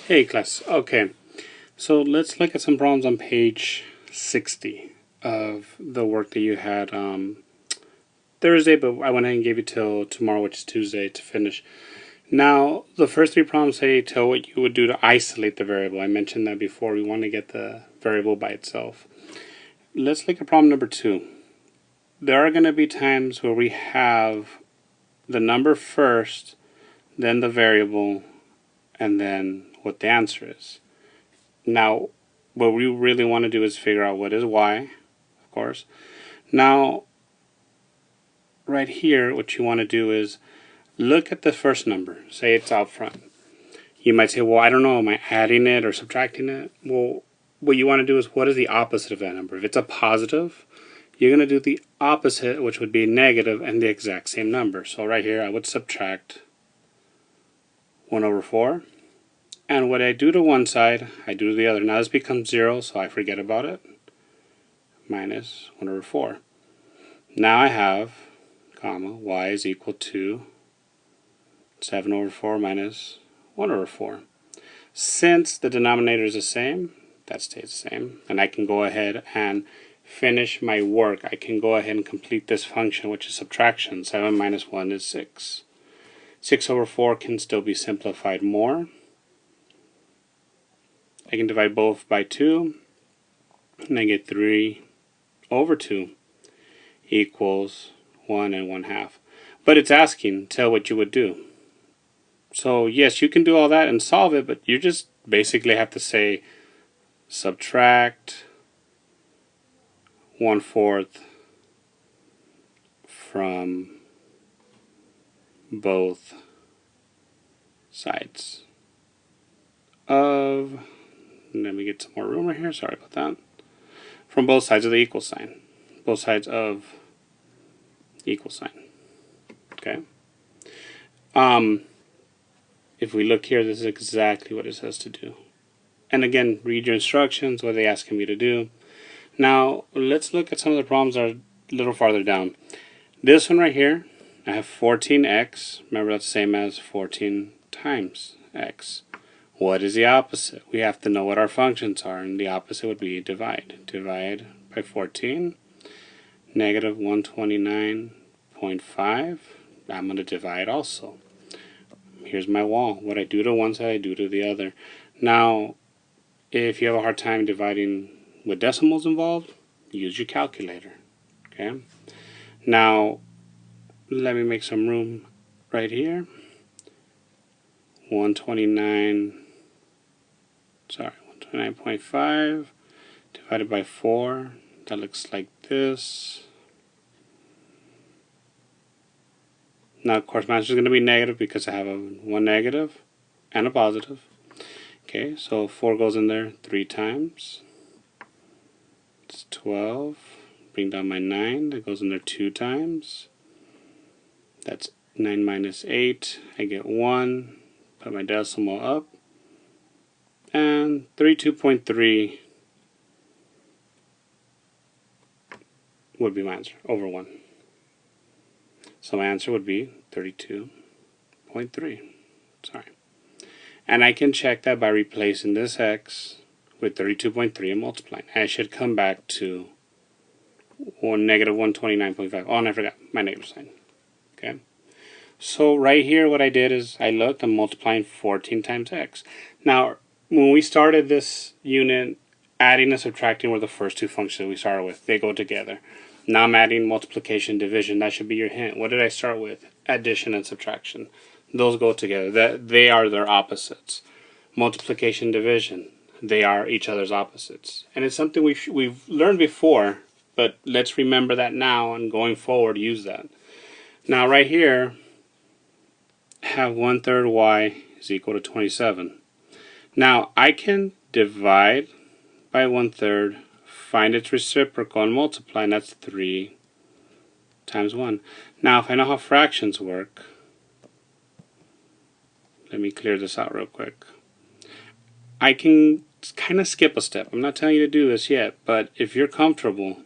Hey class, okay, so let's look at some problems on page 60 of the work that you had Thursday, but I went ahead and gave you till tomorrow, which is Tuesday, to finish. Now, the first three problems say tell what you would do to isolate the variable. I mentioned that before. We want to get the variable by itself. Let's look at problem number 2. There are going to be times where we have the number first, then the variable, and then what the answer is. Now, what we really want to do is figure out what is y, of course. Now, right here, what you want to do is look at the first number. Say it's out front. You might say, well, I don't know, am I adding it or subtracting it? Well, what you want to do is what is the opposite of that number? If it's a positive, you're going to do the opposite, which would be negative, and the exact same number. So right here, I would subtract 1 over 4. And what I do to one side, I do to the other. Now this becomes 0, so I forget about it. Minus 1 over 4. Now I have, comma, y is equal to 7 over 4 minus 1 over 4. Since the denominator is the same, that stays the same. And I can go ahead and finish my work. I can go ahead and complete this function, which is subtraction. 7 minus 1 is 6. 6 over 4 can still be simplified more. I can divide both by 2, and I get 3 over 2 equals 1 and 1/2. But it's asking, tell what you would do. So yes, you can do all that and solve it, but you just basically have to say subtract 1/4 from both sides of, let me get some more room right here, sorry about that, from both sides of the equal sign. Both sides of the equal sign. Okay. If we look here, this is exactly what it says to do. And again, read your instructions, what they're asking me to do. Now, let's look at some of the problems that are a little farther down. This one right here, I have 14x. Remember, that's the same as 14 times x. What is the opposite? We have to know what our functions are, and the opposite would be divide. Divide by 14, negative 129.5. I'm going to divide also. Here's my wall. What I do to one side, I do to the other. Now, if you have a hard time dividing with decimals involved, use your calculator. Okay. Now, let me make some room right here. 129.5 divided by 4. That looks like this. Now, of course, my answer is going to be negative because I have one negative and a positive. Okay, so 4 goes in there 3 times. It's 12. Bring down my 9. That goes in there 2 times. That's 9 minus 8. I get 1. Put my decimal up. And 32.3 would be my answer, over 1. So my answer would be 32.3. Sorry. And I can check that by replacing this x with 32.3 and multiplying. I should come back to negative 129.5. Oh, and I forgot my negative sign. Okay. So right here what I did is I looked, I'm multiplying 14 times x. Now, when we started this unit, adding and subtracting were the first two functions we started with. They go together. Now I'm adding multiplication, division. That should be your hint. What did I start with? Addition and subtraction. Those go together. They are their opposites. Multiplication, division. They are each other's opposites. And it's something we've learned before, but let's remember that now and going forward use that. Now right here, have 1/3 y is equal to 27. Now I can divide by 1/3, find its reciprocal and multiply, and that's 3 times 1. Now if I know how fractions work, let me clear this out real quick. I can kind of skip a step. I'm not telling you to do this yet, but if you're comfortable,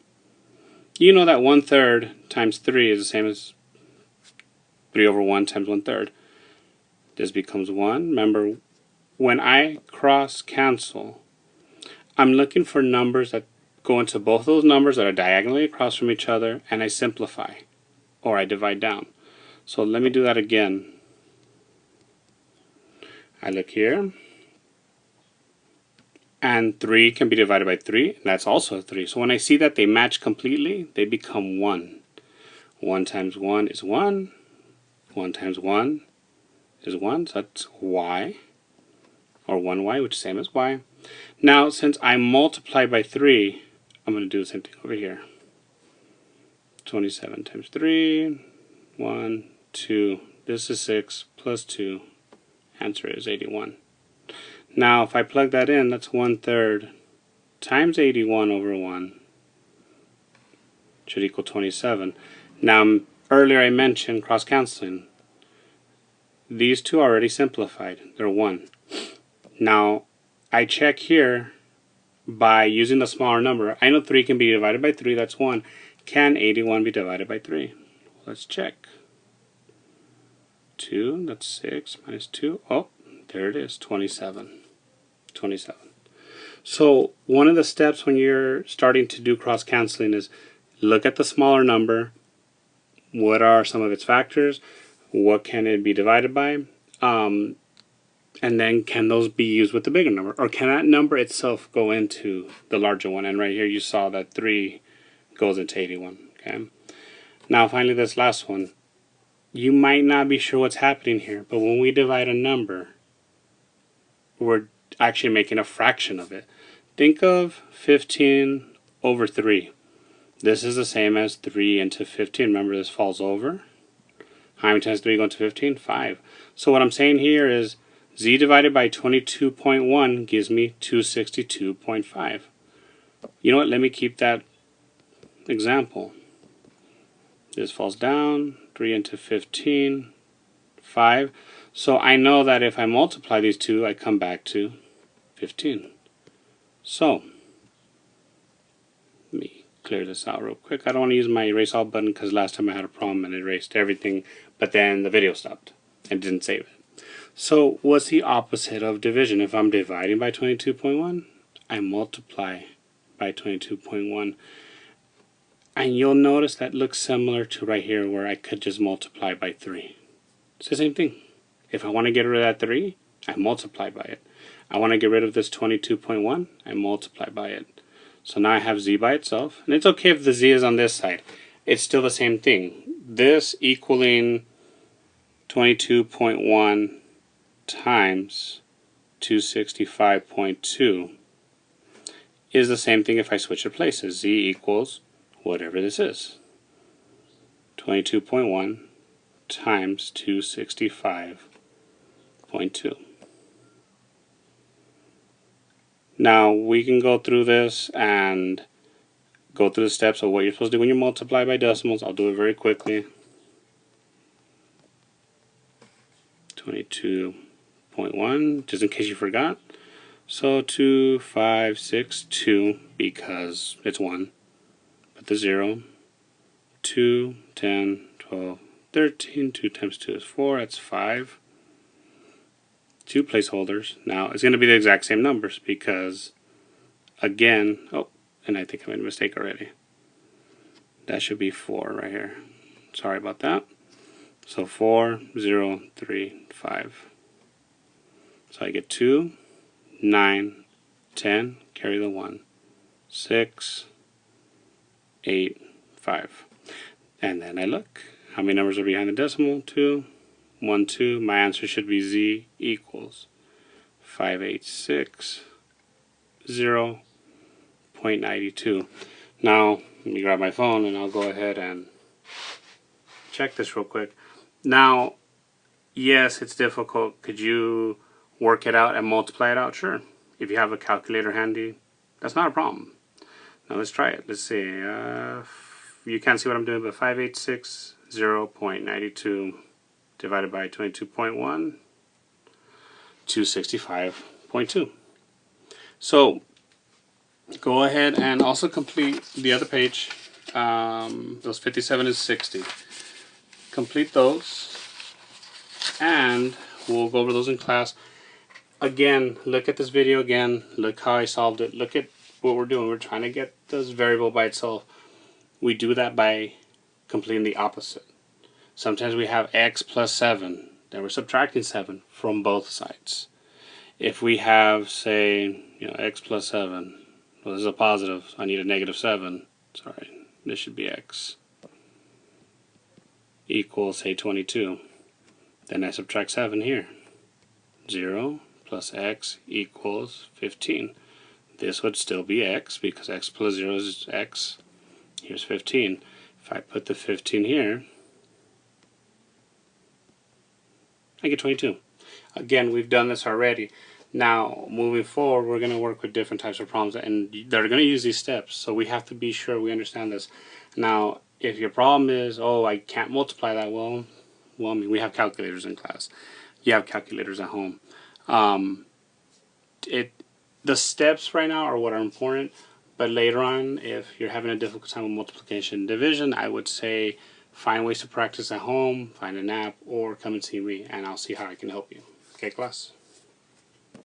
you know that 1/3 times 3 is the same as 3 over 1 times 1/3. This becomes 1. Remember, when I cross cancel, I'm looking for numbers that go into both of those numbers that are diagonally across from each other, and I simplify, or I divide down. So let me do that again. I look here, and 3 can be divided by 3, and that's also a 3. So when I see that they match completely, they become 1. 1 times 1 is 1. 1 times 1 is 1, so that's y, or 1y, which is the same as y. Now, since I multiply by 3, I'm going to do the same thing over here. 27 times 3, 1, 2, this is 6, plus 2, answer is 81. Now, if I plug that in, that's 1/3 times 81 over 1 should equal 27. Now, earlier I mentioned cross-canceling. These two are already simplified. They're 1. Now, I check here by using the smaller number. I know 3 can be divided by 3, that's 1. Can 81 be divided by 3? Let's check. 2, that's 6, minus 2. Oh, there it is, 27. 27. So one of the steps when you're starting to do cross-canceling is look at the smaller number. What are some of its factors? What can it be divided by? And then can those be used with the bigger number? Or can that number itself go into the larger one? And right here you saw that 3 goes into 81. Okay. Now finally this last one. You might not be sure what's happening here, but when we divide a number, we're actually making a fraction of it. Think of 15 over 3. This is the same as 3 into 15. Remember, this falls over. How many times 3 go into 15? 5. So what I'm saying here is z divided by 22.1 gives me 262.5. You know what? Let me keep that example. This falls down. 3 into 15. 5. So I know that if I multiply these two, I come back to 15. So, let me clear this out real quick. I don't want to use my erase all button because last time I had a problem and it erased everything, but then the video stopped and didn't save it. So, what's the opposite of division? If I'm dividing by 22.1, I multiply by 22.1. And you'll notice that looks similar to right here where I could just multiply by 3. It's the same thing. If I want to get rid of that 3, I multiply by it. I want to get rid of this 22.1, I multiply by it. So now I have z by itself. And it's okay if the z is on this side. It's still the same thing. This equaling 22.1 times 265.2 is the same thing if I switch the places. Z equals whatever this is. 22.1 times 265.2. Now we can go through this and go through the steps of what you're supposed to do when you multiply by decimals. I'll do it very quickly. 22.1, just in case you forgot. So 2, 5, 6, 2, because it's 1. Put the 0. 2, 10, 12, 13. 2 times 2 is 4. That's 5. 2 placeholders. Now it's going to be the exact same numbers because, again, oh, and I think I made a mistake already. That should be 4 right here. Sorry about that. So 4, 0, 3, 5. So I get 2, 9, 10, carry the 1, 6, 8, 5. And then I look. How many numbers are behind the decimal? 2, 1, 2. My answer should be z equals 586, 0.92. Now, let me grab my phone and I'll go ahead and check this real quick. Now, yes, it's difficult. Could you work it out and multiply it out? Sure. If you have a calculator handy, that's not a problem. Now let's try it. Let's see. You can't see what I'm doing, but 586, 0.92 divided by 22.1, 265.2. So go ahead and also complete the other page. Those 57 and 60. Complete those, and we'll go over those in class. again, look at this video again. Look how I solved it. Look at what we're doing. We're trying to get this variable by itself. We do that by completing the opposite. Sometimes we have x plus 7. Then we're subtracting 7 from both sides. If we have, say, x plus 7. Well, this is a positive, so I need a negative 7. Sorry, this should be x. Equals, say, 22. Then I subtract 7 here. 0 plus x equals 15. This would still be x because x plus 0 is x. Here's 15. If I put the 15 here, I get 22. Again, we've done this already. Now, moving forward, we're going to work with different types of problems, and they're going to use these steps. So we have to be sure we understand this. Now, if your problem is, oh, I can't multiply that, well, I mean, we have calculators in class. You have calculators at home. The steps right now are what are important, but later on, if you're having a difficult time with multiplication and division, I would say find ways to practice at home, find an app, or come and see me, and I'll see how I can help you. Okay, class?